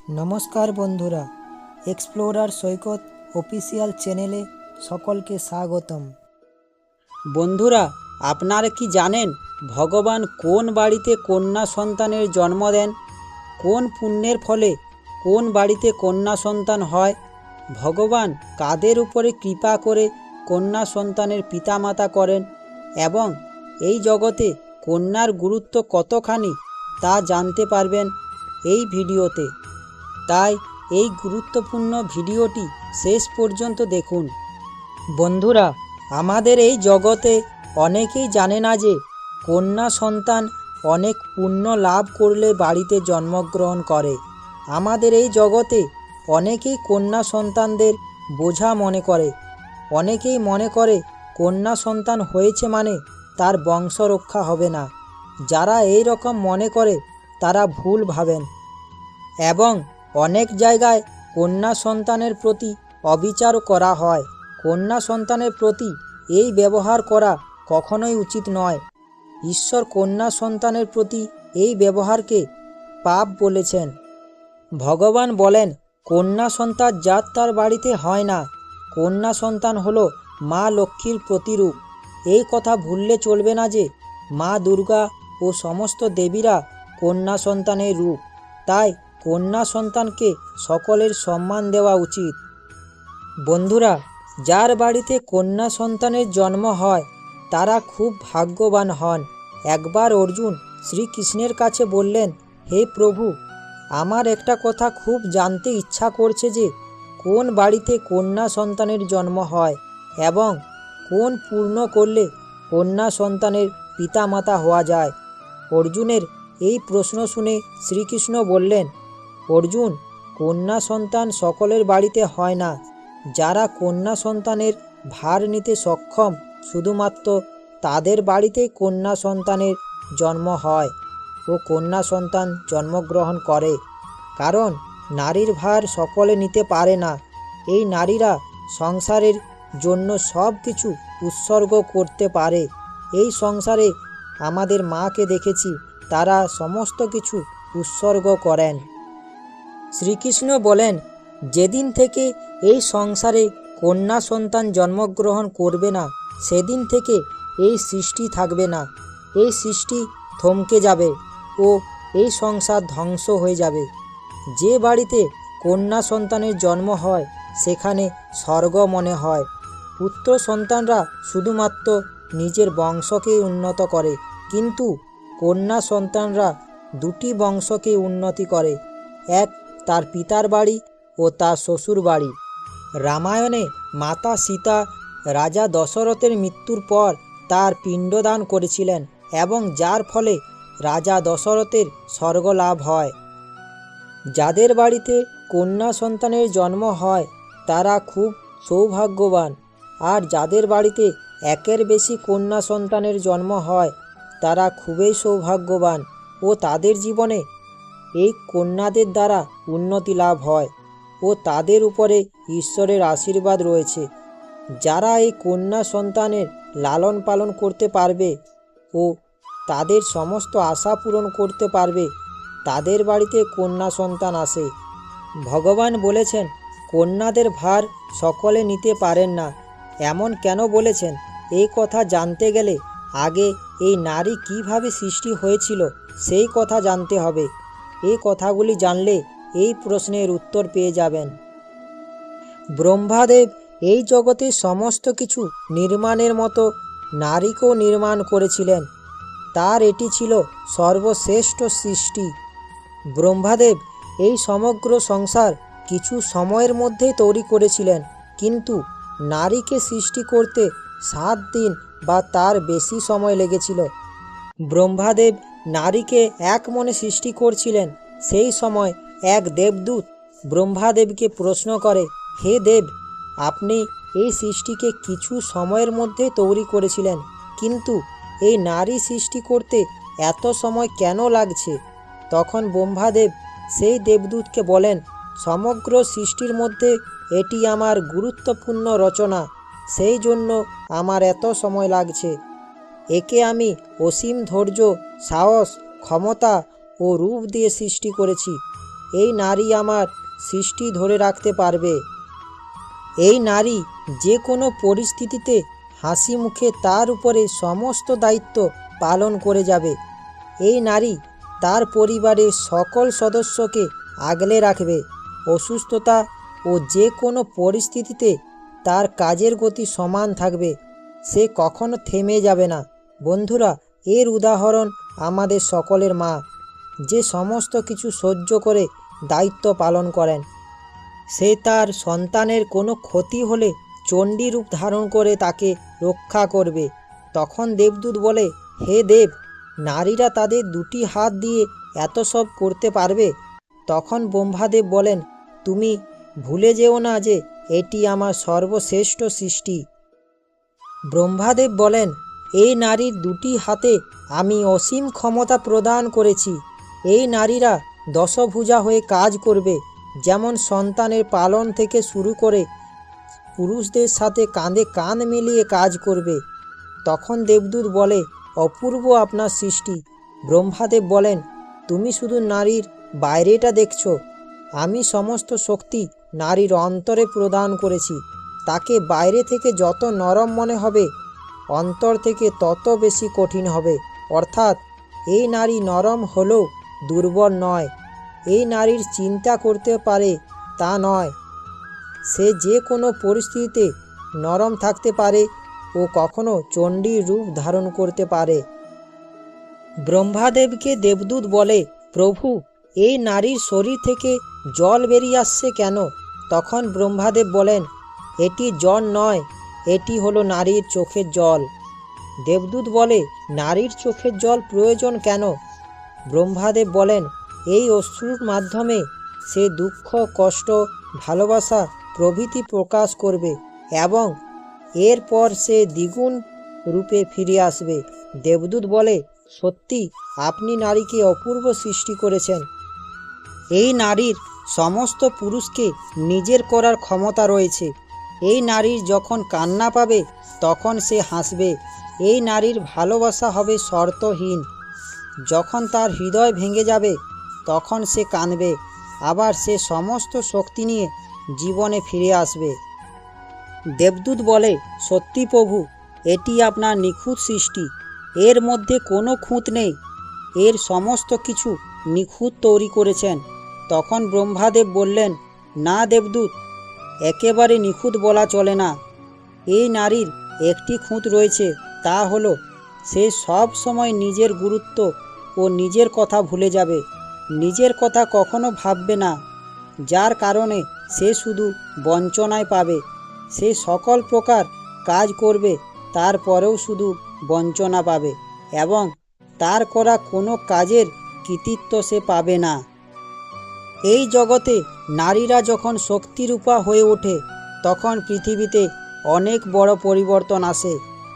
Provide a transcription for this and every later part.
নমস্কার বন্ধুরা, এক্সপ্লোরার সৈকত অফিসিয়াল চ্যানেলে সকলকে স্বাগতম। বন্ধুরা, আপনারা কি জানেন ভগবান কোন বাড়িতে কন্যা সন্তানের জন্ম দেন? কোন পুণ্যের ফলে কোন বাড়িতে কন্যা সন্তান হয়? ভগবান কাদের উপরে কৃপা করে কন্যা সন্তানের পিতামাতা করেন এবং এই জগতে কন্যার গুরুত্ব কতখানি তা জানতে পারবেন এই ভিডিওতে। তাই এই গুরুত্বপূর্ণ ভিডিওটি শেষ পর্যন্ত দেখুন। বন্ধুরা, আমাদের এই জগতে অনেকেই জানে না যে কন্যা সন্তান অনেক পুণ্য লাভ করলে বাড়িতে জন্মগ্রহণ করে। আমাদের এই জগতে অনেকেই কন্যা সন্তানদের বোঝা মনে করে। অনেকেই মনে করে কন্যা সন্তান হয়েছে মানে তার বংশ রক্ষা হবে না। যারা এই রকম মনে করে তারা ভুল ভাবেন এবং অনেক জায়গায় কন্যা সন্তানের প্রতি অবিচারও করা হয়। কন্যা সন্তানের প্রতি এই ব্যবহার করা কখনোই উচিত নয়। ঈশ্বর কন্যা সন্তানের প্রতি এই ব্যবহারকে পাপ বলেছেন। ভগবান বলেন, কন্যা সন্তান যার তার বাড়িতে হয় না। কন্যা সন্তান হলো মা লক্ষ্মীর প্রতিরূপ। এই কথা ভুললে চলবে না যে মা দুর্গা ও সমস্ত দেবীরা কন্যা সন্তানের রূপ। তাই কন্যা সন্তানকে সকলের সম্মান দেওয়া উচিত। বন্ধুরা, যার বাড়িতে কন্যা সন্তানের জন্ম হয় তারা খুব ভাগ্যবান হন। একবার অর্জুন শ্রীকৃষ্ণের কাছে বললেন, হে প্রভু, আমার একটা কথা খুব জানতে ইচ্ছা করছে যে কোন বাড়িতে কন্যা সন্তানের জন্ম হয় এবং কোন পূর্ণ করলে কন্যা সন্তানের পিতামাতা হওয়া যায়। অর্জুনের এই প্রশ্ন শুনে শ্রীকৃষ্ণ বললেন, অর্জুন, কন্যা সন্তান সকলের বাড়িতে হয় না। যারা কন্যা সন্তানের ভার নিতে সক্ষম শুধুমাত্র তাদের বাড়িতেই কন্যা সন্তানের জন্ম হয় ও কন্যা সন্তান জন্মগ্রহণ করে। কারণ নারীর ভার সকলে নিতে পারে না। এই নারীরা সংসারের জন্য সব কিছু উৎসর্গ করতে পারে। এই সংসারে আমাদের মাকে দেখেছি, তারা সমস্ত কিছু উৎসর্গ করেন। শ্রীকৃষ্ণ বলেন, যেদিন থেকে এই সংসারে কন্যা সন্তান জন্মগ্রহণ করবে না সেদিন থেকে এই সৃষ্টি থাকবে না। এই সৃষ্টি থমকে যাবে ও এই সংসার ধ্বংস হয়ে যাবে। যে বাড়িতে কন্যা সন্তানের জন্ম হয় সেখানে স্বর্গ মনে হয়। পুত্র সন্তানরা শুধুমাত্র নিজের বংশকে উন্নত করে, কিন্তু কন্যা সন্তানরা দুটি বংশকে উন্নতি করে, এক তার পিতার বাড়ি ও তার শ্বশুর বাড়ি। রামায়ণে মাতা সীতা রাজা দশরথের মৃত্যুর পর তার পিণ্ডদান করেছিলেন এবং যার ফলে রাজা দশরথের স্বর্গলাভ হয়। যাদের বাড়িতে কন্যা সন্তানের জন্ম হয় তারা খুব সৌভাগ্যবান, আর যাদের বাড়িতে একের বেশি কন্যা সন্তানের জন্ম হয় তারা খুবই সৌভাগ্যবান ও তাদের জীবনে এই কন্যাদের দ্বারা উন্নতি লাভ হয় ও তাদের উপরে ঈশ্বরের আশীর্বাদ রয়েছে। যারা এই কন্যা সন্তানের লালন পালন করতে পারবে ও তাদের সমস্ত আশা পূরণ করতে পারবে তাদের বাড়িতে কন্যা সন্তান আসে। ভগবান বলেছেন, কন্যাদের ভার সকলে নিতে পারেন না। এমন কেন বলেছেন? এই কথা জানতে গেলে আগে এই নারী কিভাবে সৃষ্টি হয়েছিল সেই কথা জানতে হবে। এই কথাগুলি জানলে এই প্রশ্নের উত্তর পেয়ে যাবেন। ব্রহ্মাদেব এই জগতে সমস্ত কিছু নির্মাণের মতো নারীকেও নির্মাণ করেছিলেন। তার এটি ছিল সর্বশ্রেষ্ঠ সৃষ্টি। ব্রহ্মাদেব এই সমগ্র সংসার কিছু সময়ের মধ্যে তৈরি করেছিলেন, কিন্তু নারীকে সৃষ্টি করতে 7 দিন বা তার বেশি সময় লেগেছিল। ব্রহ্মাদেব নারীকে এক মনে সৃষ্টি করছিলেন। সেই সময় এক দেবদূত ব্রহ্মাদেবকে প্রশ্ন করে, হে দেব, আপনি এই সৃষ্টিকে কিছু সময়ের মধ্যে তৈরি করেছিলেন, কিন্তু এই নারী সৃষ্টি করতে এত সময় কেন লাগছে? তখন ব্রহ্মাদেব সেই দেবদূতকে বলেন, সমগ্র সৃষ্টির মধ্যে এটি আমার গুরুত্বপূর্ণ রচনা, সেই জন্য আমার এত সময় লাগছে। একে আমি অসীম ধৈর্য, সাহস, ক্ষমতা ও রূপ দিয়ে সৃষ্টি করেছি। এই নারী আমার সৃষ্টি ধরে রাখতে পারবে। এই নারী যে কোনো পরিস্থিতিতে হাসি মুখে তার উপরে সমস্ত দায়িত্ব পালন করে যাবে। এই নারী তার পরিবারের সকল সদস্যকে আগলে রাখবে। অসুস্থতা ও যে কোনো পরিস্থিতিতে তার কাজের গতি সমান থাকবে, সে কখনো থেমে যাবে না। বন্ধুরা, এর উদাহরণ আমাদের সকলের মা, যে সমস্ত কিছু সহ্য করে দায়িত্ব পালন করেন। সে তার সন্তানের কোনো ক্ষতি হলে চণ্ডী রূপ ধারণ করে তাকে রক্ষা করবে। তখন দেবদূত বলে, হে দেব, নারীরা তাদের দুটি হাত দিয়ে এত সব করতে পারবে? তখন ব্রহ্মাদেব বলেন, তুমি ভুলে যেও না যে এটি আমার সর্বশ্রেষ্ঠ সৃষ্টি। ব্রহ্মাদেব বলেন, এই নারীর দুটি হাতে আমি অসীম ক্ষমতা প্রদান করেছি। এই নারীরা দশভুজা হয়ে কাজ করবে, যেমন সন্তানের পালন থেকে শুরু করে পুরুষদের সাথে কাঁধে কাঁধ মিলিয়ে কাজ করবে। তখন দেবদূত বলে, অপূর্ব আপনার সৃষ্টি। ব্রহ্মাদেব বলেন, তুমি শুধু নারীর বাইরেটা দেখছো, আমি সমস্ত শক্তি নারীর অন্তরে প্রদান করেছি। তাকে বাইরে থেকে যত নরম মনে হবে, অন্তর থেকে তত বেশি কঠিন হবে। অর্থাৎ এই নারী নরম হলেও দুর্বল নয়। এই নারীর চিন্তা করতে পারে তা নয়, সে যে কোনো পরিস্থিতিতে নরম থাকতে পারে ও কখনো চণ্ডীর রূপ ধারণ করতে পারে। ব্রহ্মাদেবকে দেবদূত বলে, প্রভু, এই নারীর শরীর থেকে জল বেরিয়ে আসছে কেন? তখন ব্রহ্মাদেব বলেন, এটি জল নয়, এটি হলো নারীর চোখের জল। দেবদূত বলে, নারীর চোখের জল প্রয়োজন কেন? ব্রহ্মাদেব বলেন, এই অশ্রুর মাধ্যমে সে দুঃখ, কষ্ট, ভালোবাসা প্রভৃতি প্রকাশ করবে এবং এরপর সে দ্বিগুণ রূপে ফিরে আসবে। দেবদূত বলে, সত্যি আপনি নারীকে অপূর্ব সৃষ্টি করেছেন। এই নারীর সমস্ত পুরুষকে নিজের করার ক্ষমতা রয়েছে। এই নারীর যখন কান্না পাবে তখন সে হাসবে। এই নারীর ভালোবাসা হবে শর্তহীন। যখন তার হৃদয় ভেঙে যাবে তখন সে কাঁদবে, আবার সে সমস্ত শক্তি নিয়ে জীবনে ফিরে আসবে। দেবদূত বলে, সত্যি প্রভু, এটি আপনার নিখুঁত সৃষ্টি। এর মধ্যে কোনো খুঁত নেই। এর সমস্ত কিছু নিখুঁত তৈরি করেছেন। তখন ব্রহ্মাদেব বললেন, না দেবদূত, একেবারে নিখুঁত বলা চলে না। এই নারীর একটি খুঁত রয়েছে, তা হলো সে সব সময় নিজের গুরুত্ব ও নিজের কথা ভুলে যাবে। নিজের কথা কখনো ভাববে না, যার কারণে সে শুধু বঞ্চনায় পাবে। সে সকল প্রকার কাজ করবে, তারপরেও শুধু বঞ্চনা পাবে এবং তার করা কোনো কাজের কৃতিত্ব সে পাবে না। এই জগতে নারীরা যখন শক্তিরূপা হয়ে ওঠে তখন পৃথিবীতে অনেক বড় পরিবর্তন আসে।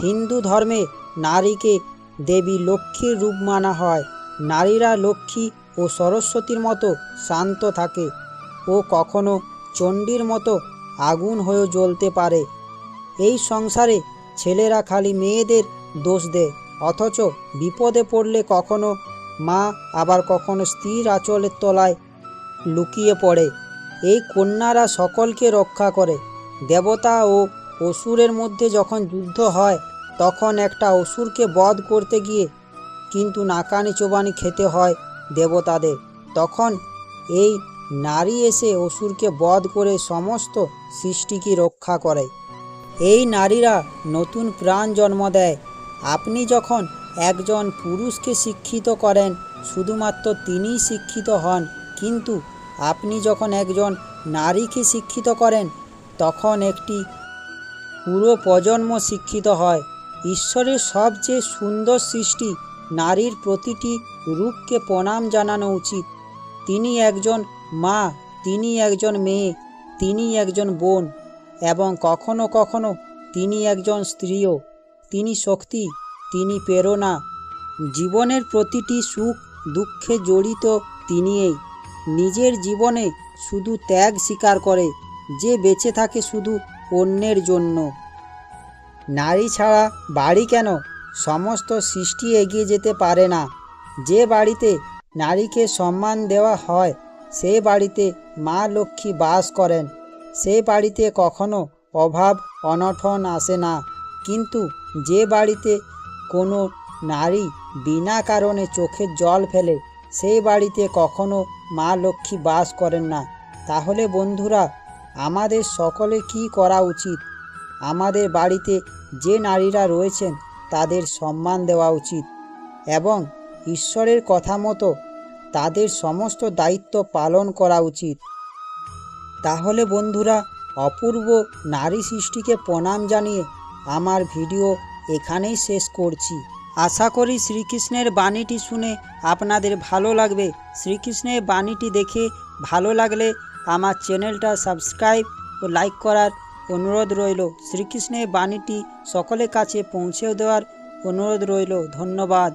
হিন্দু ধর্মে নারীকে দেবী লক্ষ্মীর রূপ মানা হয়। নারীরা লক্ষ্মী ও সরস্বতীর মতো শান্ত থাকে ও কখনো চণ্ডীর মতো আগুন হয়েও জ্বলতে পারে। এই সংসারে ছেলেরা খালি মেয়েদের দোষ দেয়, অথচ বিপদে পড়লে কখনো মা, আবার কখনো স্ত্রীর আঁচলের তলায় লুকিয়ে পড়ে। এই কন্যারা সকলকে রক্ষা করে। দেবতা ও অসুরের মধ্যে যখন যুদ্ধ হয় তখন একটা অসুরকে বধ করতে গিয়ে কিন্তু নাকানি চোবানি খেতে হয় দেবতাদের। তখন এই নারী এসে অসুরকে বধ করে সমস্ত সৃষ্টিকে রক্ষা করে। এই নারীরা নতুন প্রাণ জন্ম দেয়। আপনি যখন একজন পুরুষকে শিক্ষিত করেন শুধুমাত্র তিনিই শিক্ষিত হন, কিন্তু আপনি যখন একজন নারীকে শিক্ষিত করেন তখন একটি পুরো প্রজন্ম শিক্ষিত হয়। ঈশ্বরের সবচেয়ে সুন্দর সৃষ্টি নারীর প্রতিটি রূপকে প্রণাম জানানো উচিত। তিনি একজন মা, তিনি একজন মেয়ে, তিনি একজন বোন এবং কখনো কখনো তিনি একজন স্ত্রীও। তিনি শক্তি, তিনি প্রেরণা। জীবনের প্রতিটি সুখ দুঃখে জড়িত তিনিই। নিজের জীবনে শুধু ত্যাগ স্বীকার করে যে বেঁচে থাকে শুধু অন্যের জন্য। নারী ছাড়া বাড়ি কেন, সমস্ত সৃষ্টি এগিয়ে যেতে পারে না। যে বাড়িতে নারীকে সম্মান দেওয়া হয় সেই বাড়িতে মা লক্ষ্মী বাস করেন। সেই বাড়িতে কখনো অভাব অনটন আসে না। কিন্তু যে বাড়িতে কোনো নারী বিনা কারণে চোখের জল ফেলে, সেই বাড়িতে কখনো মা লক্ষ্মী বাস করেন না। তাহলে বন্ধুরা, আমাদের সকলে কি করা উচিত? আমাদের বাড়িতে যে নারীরা রয়েছেন তাদের সম্মান দেওয়া উচিত এবং ঈশ্বরের কথা মতো তাদের সমস্ত দায়িত্ব পালন করা উচিত। তাহলে বন্ধুরা, অপূর্ব নারী সৃষ্টিকে প্রণাম জানিয়ে আমার ভিডিও এখানেই শেষ করছি। আশা করি শ্রীকৃষ্ণের বাণীটি শুনে আপনাদের ভালো লাগবে। শ্রীকৃষ্ণের বাণীটি দেখে ভালো লাগলে আমার চ্যানেলটা সাবস্ক্রাইব ও লাইক করার অনুরোধ রইল। শ্রীকৃষ্ণের বাণীটি সকলের কাছে পৌঁছে দেওয়ার অনুরোধ রইল। ধন্যবাদ।